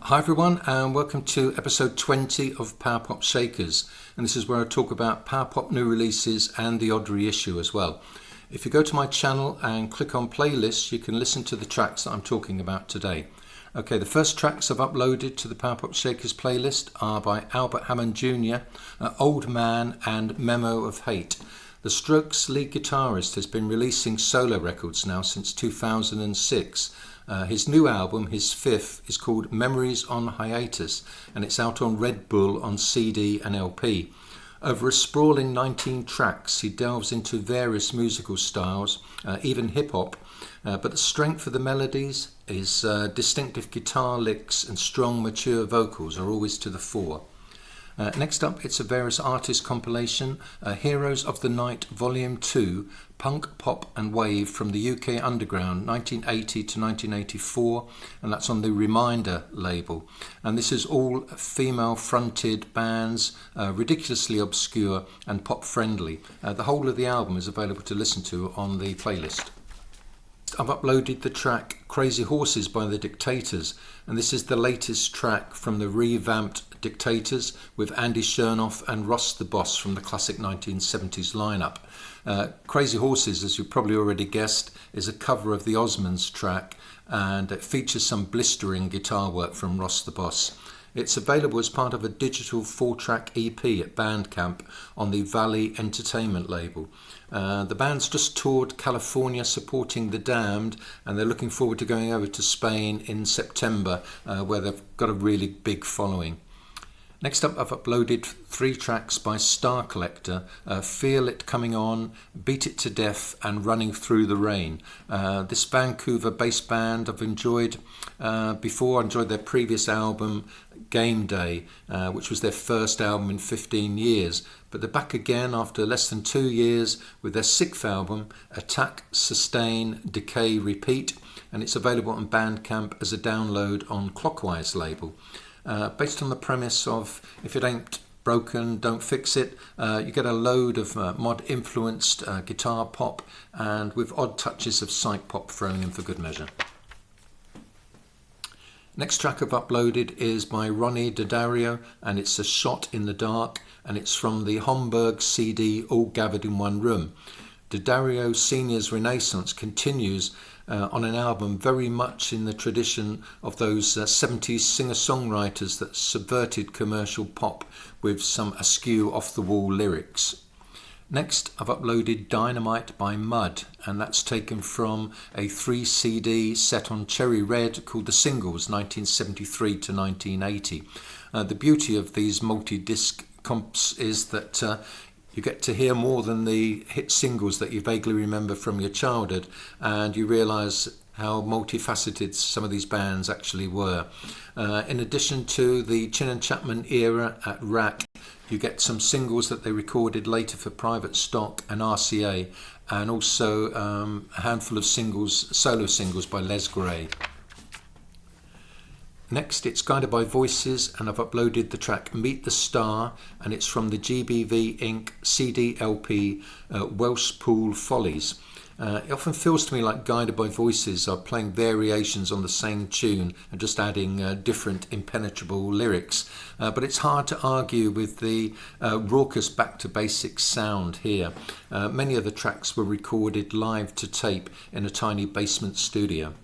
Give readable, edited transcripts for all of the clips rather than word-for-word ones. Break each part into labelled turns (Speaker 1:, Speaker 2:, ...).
Speaker 1: Hi everyone, and welcome to episode 20 of Power Pop Shakers, and this is where I talk about Power Pop new releases and the odd reissue as well. If you go to my channel and click on playlists, you can listen to the tracks that I'm talking about today. Okay, the first tracks I've uploaded to the Power Pop Shakers playlist are by Albert Hammond Jr., Old Man and Memo of Hate. The Strokes lead guitarist has been releasing solo records now since 2006. His new album, his fifth, is called Memories on Hiatus, and it's out on Red Bull on CD and LP. Over a sprawling 19 tracks, he delves into various musical styles, even hip-hop, but the strength of the melodies, his distinctive guitar licks and strong, mature vocals are always to the fore. Next up, it's a various artist compilation, Heroes of the Night Volume 2, Punk, Pop and Wave from the UK Underground 1980 to 1984, and that's on the Reminder label. And this is all female-fronted bands, ridiculously obscure and pop-friendly. The whole of the album is available to listen to on the playlist. I've uploaded the track Crazy Horses by the Dictators, and this is the latest track from the revamped Dictators with Andy Chernoff and Ross the Boss from the classic 1970s lineup. Crazy Horses, as you probably already guessed, is a cover of the Osmonds track, and it features some blistering guitar work from Ross the Boss. It's available as part of a digital 4-track EP at Bandcamp on the Valley Entertainment label. The band's just toured California supporting The Damned, and they're looking forward to going over to Spain in September, where they've got a really big following. Next up, I've uploaded 3 tracks by Star Collector, Feel It Coming On, Beat It to Death and Running Through the Rain. This Vancouver-based band I've enjoyed before. I enjoyed their previous album, Game Day, which was their first album in 15 years. But they're back again after less than 2 years with their 6th album, Attack, Sustain, Decay, Repeat, and it's available on Bandcamp as a download on Clockwise label. Based on the premise of if it ain't broken, don't fix it, you get a load of mod-influenced guitar pop and with odd touches of psych pop thrown in for good measure. Next track I've uploaded is by RONNIE and it's A Shot in the Dark, and it's from the Homburg CD All Gathered in One Room. Daddario Sr.'s renaissance continues on an album very much in the tradition of those 70s singer-songwriters that subverted commercial pop with some askew off-the-wall lyrics. Next, I've uploaded Dynamite by Mud, and that's taken from a 3-CD set on Cherry Red called The Singles 1973 to 1980. The beauty of these multi-disc comps is that you get to hear more than the hit singles that you vaguely remember from your childhood, and you realise how multifaceted some of these bands actually were. In addition to the Chin and Chapman era at Rack, you get some singles that they recorded later for Private Stock and RCA, and also a handful of singles, solo singles by Les Gray. Next, it's Guided by Voices, and I've uploaded the track Meet the Star, and it's from the GBV Inc. CD LP Welsh Pool Follies. It often feels to me like Guided by Voices are playing variations on the same tune and just adding different impenetrable lyrics. But it's hard to argue with the raucous back-to-basics sound here. Many of the tracks were recorded live to tape in a tiny basement studio.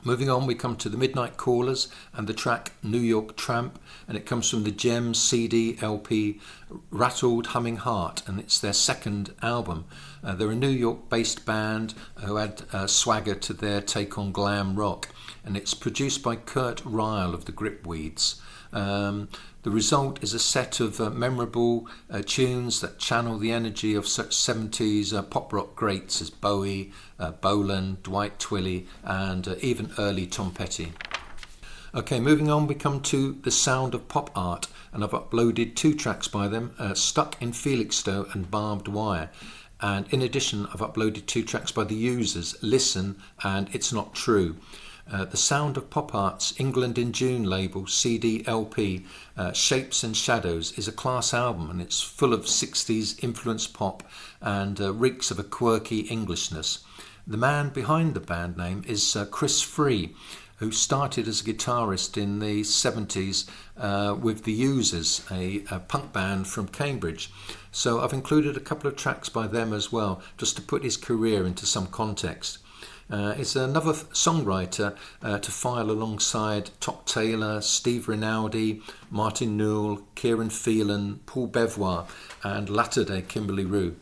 Speaker 1: Moving on, we come to the Midnight Callers and the track New York Tramp, and it comes from the Gem CD LP Rattled Humming Heart, and it's their 2nd album. They're a New York-based band who add swagger to their take on glam rock, and it's produced by Kurt Ryle of the Gripweeds. The result is a set of memorable tunes that channel the energy of such 70s pop rock greats as Bowie, Bolan, Dwight Twilley, and even early Tom Petty. Okay, moving on, we come to The Sound of Pop Art, and I've uploaded 2 tracks by them, Stuck in Felixstowe and Barbed Wire. And in addition, I've uploaded 2 tracks by The Users, Listen and It's Not True. The Sound of Pop Art's England in June label, CD LP, Shapes and Shadows, is a class album, and it's full of 60s influenced pop and reeks of a quirky Englishness. The man behind the band name is Chris Free, who started as a guitarist in the 70s with the Users, a punk band from Cambridge. So I've included a couple of tracks by them as well, just to put his career into some context. He's another songwriter to file alongside Toc Taylor, Steve Rinaldi, Martin Newell, Kieran Phelan, Paul Bevois and latter-day Kimberly Rue.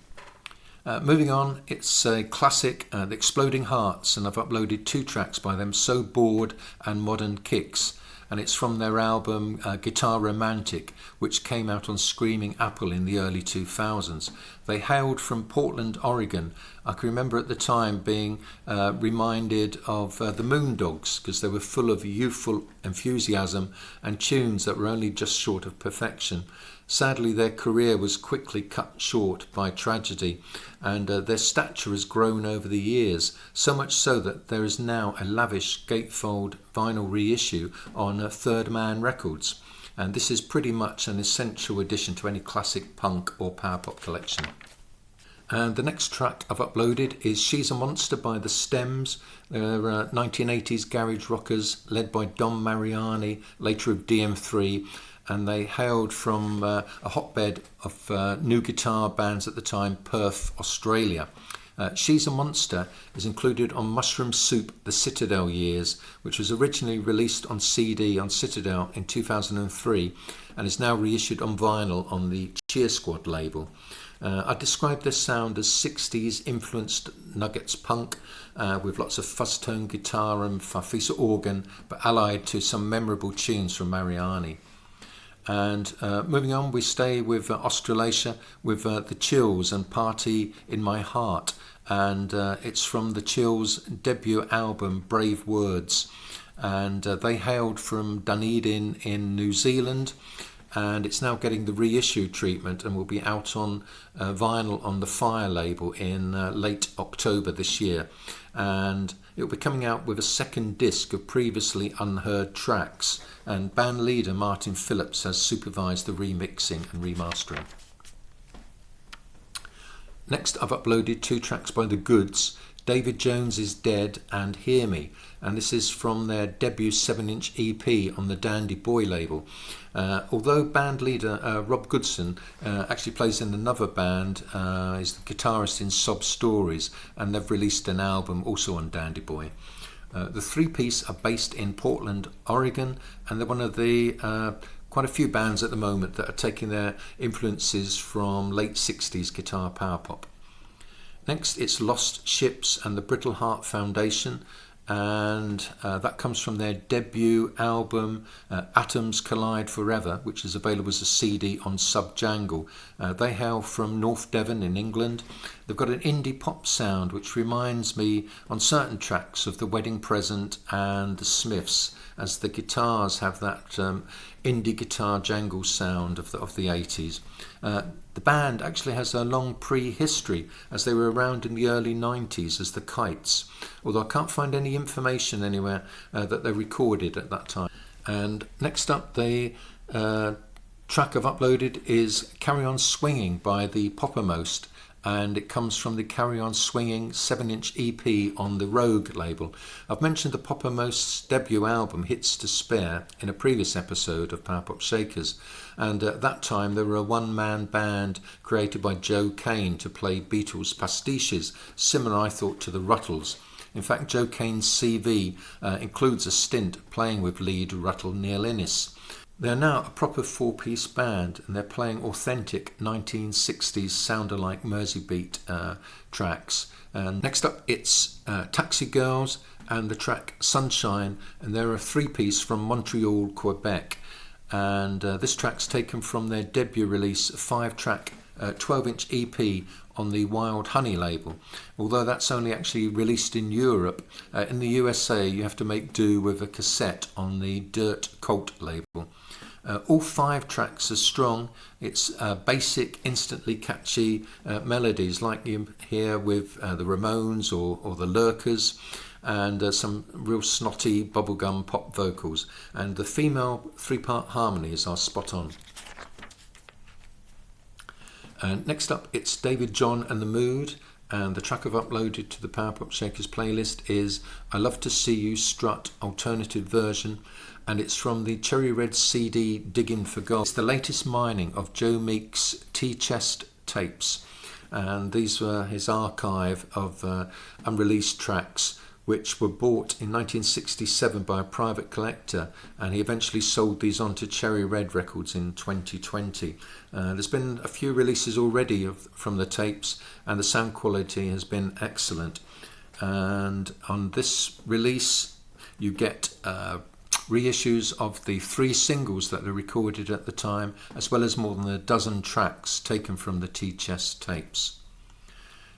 Speaker 1: Moving on, it's a classic, The Exploding Hearts, and I've uploaded 2 tracks by them, So Bored and Modern Kicks, and it's from their album Guitar Romantic, which came out on Screaming Apple in the early 2000s. They hailed from Portland, Oregon. I can remember at the time being reminded of the Moondogs, because they were full of youthful enthusiasm and tunes that were only just short of perfection. Sadly, their career was quickly cut short by tragedy, and their stature has grown over the years, so much so that there is now a lavish gatefold vinyl reissue on Third Man Records, and this is pretty much an essential addition to any classic punk or power pop collection. And the next track I've uploaded is She's a Monster by The Stems. They're 1980s garage rockers led by Dom Mariani, later of DM3, and they hailed from a hotbed of new guitar bands at the time, Perth, Australia. She's a Monster is included on Mushroom Soup, The Citadel Years, which was originally released on CD on Citadel in 2003 and is now reissued on vinyl on the Cheer Squad label. I describe this sound as 60s influenced Nuggets punk with lots of fuzz-tone guitar and Farfisa organ, but allied to some memorable tunes from Mariani. And moving on, we stay with Australasia with The Chills and Party in My Heart, and it's from The Chills' debut album Brave Words, and they hailed from Dunedin in New Zealand, and it's now getting the reissue treatment and will be out on vinyl on the Fire label in late October this year, and it will be coming out with a second disc of previously unheard tracks, and band leader Martin Phillips has supervised the remixing and remastering. Next, I've uploaded 2 tracks by The Goods, David Jones Is Dead and Hear Me, and this is from their debut 7-inch EP on the Dandy Boy label. Although band leader Rob Goodson actually plays in another band, he's the guitarist in Sob Stories, and they've released an album also on Dandy Boy. The 3-piece are based in Portland, Oregon, and they're one of the quite a few bands at the moment that are taking their influences from late 60s guitar power pop. Next, it's Lost Ships and the Brittle Heart Foundation, and that comes from their debut album Atoms Collide Forever, which is available as a CD on Subjangle. They hail from North Devon in England. They've got an indie pop sound which reminds me on certain tracks of The Wedding Present and The Smiths, as the guitars have that indie guitar jangle sound of the 80s. The band actually has a long pre-history, as they were around in the early 90s as the Kites, although I can't find any information anywhere that they recorded at that time. And next up, the track I've uploaded is Carry On Swinging by the Poppermost, and it comes from the Carry On Swinging 7-inch EP on the Rogue label. I've mentioned the Poppermost's debut album Hits to Spare in a previous episode of Power Pop Shakers, and at that time they were a one-man band created by Joe Kane to play Beatles pastiches, similar I thought to the Ruttles. In fact, Joe Kane's CV includes a stint playing with lead Ruttle Neil Innes. They're now a proper 4-piece band, and they're playing authentic 1960s sound-alike Merseybeat tracks. And next up, it's Taxi Girls and the track Sunshine, and they're a 3-piece from Montreal, Quebec. And this track's taken from their debut release, a 5-track 12-inch EP on the Wild Honey label. Although that's only actually released in Europe, in the USA you have to make do with a cassette on the Dirt Cult label. All 5 tracks are strong. It's basic, instantly catchy melodies like you hear with the Ramones or the Lurkers, and some real snotty bubblegum pop vocals, and the female 3-part harmonies are spot on. Next up, it's David John and the Mood, And the track I've uploaded to the Power Pop Shakers playlist is I Love to See You Strut alternative version, and it's from the Cherry Red CD Digging for Gold. It's the latest mining of Joe Meek's T-Chest tapes, and these were his archive of unreleased tracks which were bought in 1967 by a private collector, and he eventually sold these on to Cherry Red Records in 2020. There's been a few releases already from the tapes, and the sound quality has been excellent. And on this release you get reissues of the 3 singles that were recorded at the time, as well as more than a dozen tracks taken from the T-Chest tapes.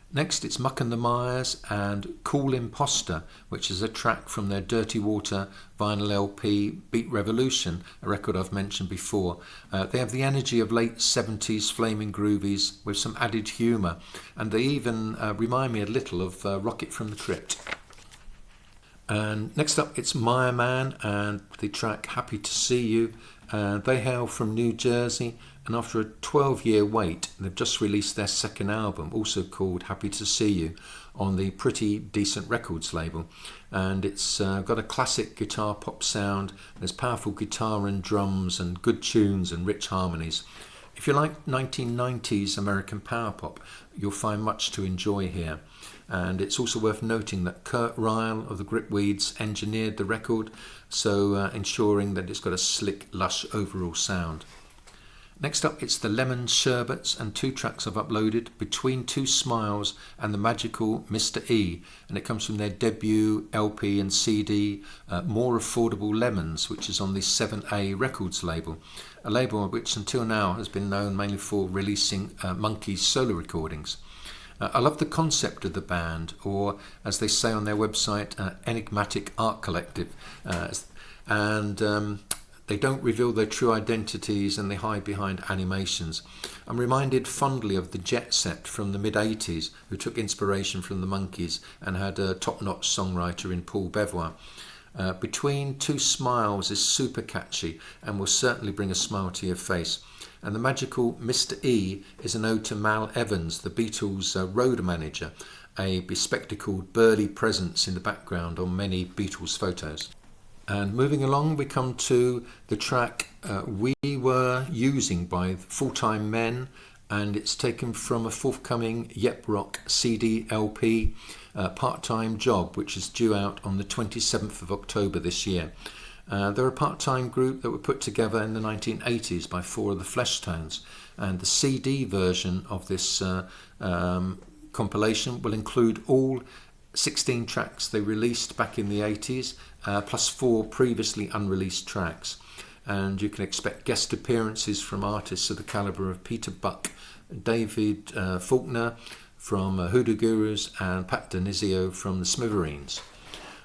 Speaker 1: Next, it's Muck and the Myers and Cool Imposter, which is a track from their Dirty Water vinyl LP Beat Revolution, a record I've mentioned before. They have the energy of late 70s Flamin' Groovies with some added humour, and they even remind me a little of Rocket from the Crypt. And next up, it's Maya Man and the track Happy to See You. They hail from New Jersey, and after a 12-year wait, they've just released their second album, also called Happy to See You, on the Pretty Decent Records label. And it's got a classic guitar pop sound. There's powerful guitar and drums and good tunes and rich harmonies. If you like 1990s American power pop, you'll find much to enjoy here. And it's also worth noting that Kurt Ryle of the Gripweeds engineered the record, so ensuring that it's got a slick, lush overall sound. Next up, it's the Lemon Sherbets and 2 tracks I've uploaded, Between Two Smiles and the magical Mr. E, and it comes from their debut LP and CD, More Affordable Lemons, which is on the 7A Records label, a label which until now has been known mainly for releasing Monkey's solo recordings. I love the concept of the band, or as they say on their website, enigmatic art collective, and they don't reveal their true identities and they hide behind animations. I'm reminded fondly of the Jet Set from the mid-80s, who took inspiration from the Monkees and had a top-notch songwriter in Paul Bevois. Between Two Smiles is super catchy and will certainly bring a smile to your face. And the magical Mr. E is an ode to Mal Evans, the Beatles' road manager, a bespectacled burly presence in the background on many Beatles photos. And moving along, we come to the track We Were Using by Full Time Men, and it's taken from a forthcoming Yep Rock CD LP, Part-Time Job, which is due out on the 27th of October this year. They're a part-time group that were put together in the 1980s by 4 of the Fleshtones, and the CD version of this compilation will include all 16 tracks they released back in the 80s, plus 4 previously unreleased tracks. And you can expect guest appearances from artists of the calibre of Peter Buck, David Faulkner from Hoodoo Gurus, and Pat Denizio from the Smithereens.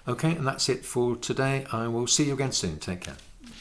Speaker 1: Okay, and that's it for today. I will see you again soon. Take care.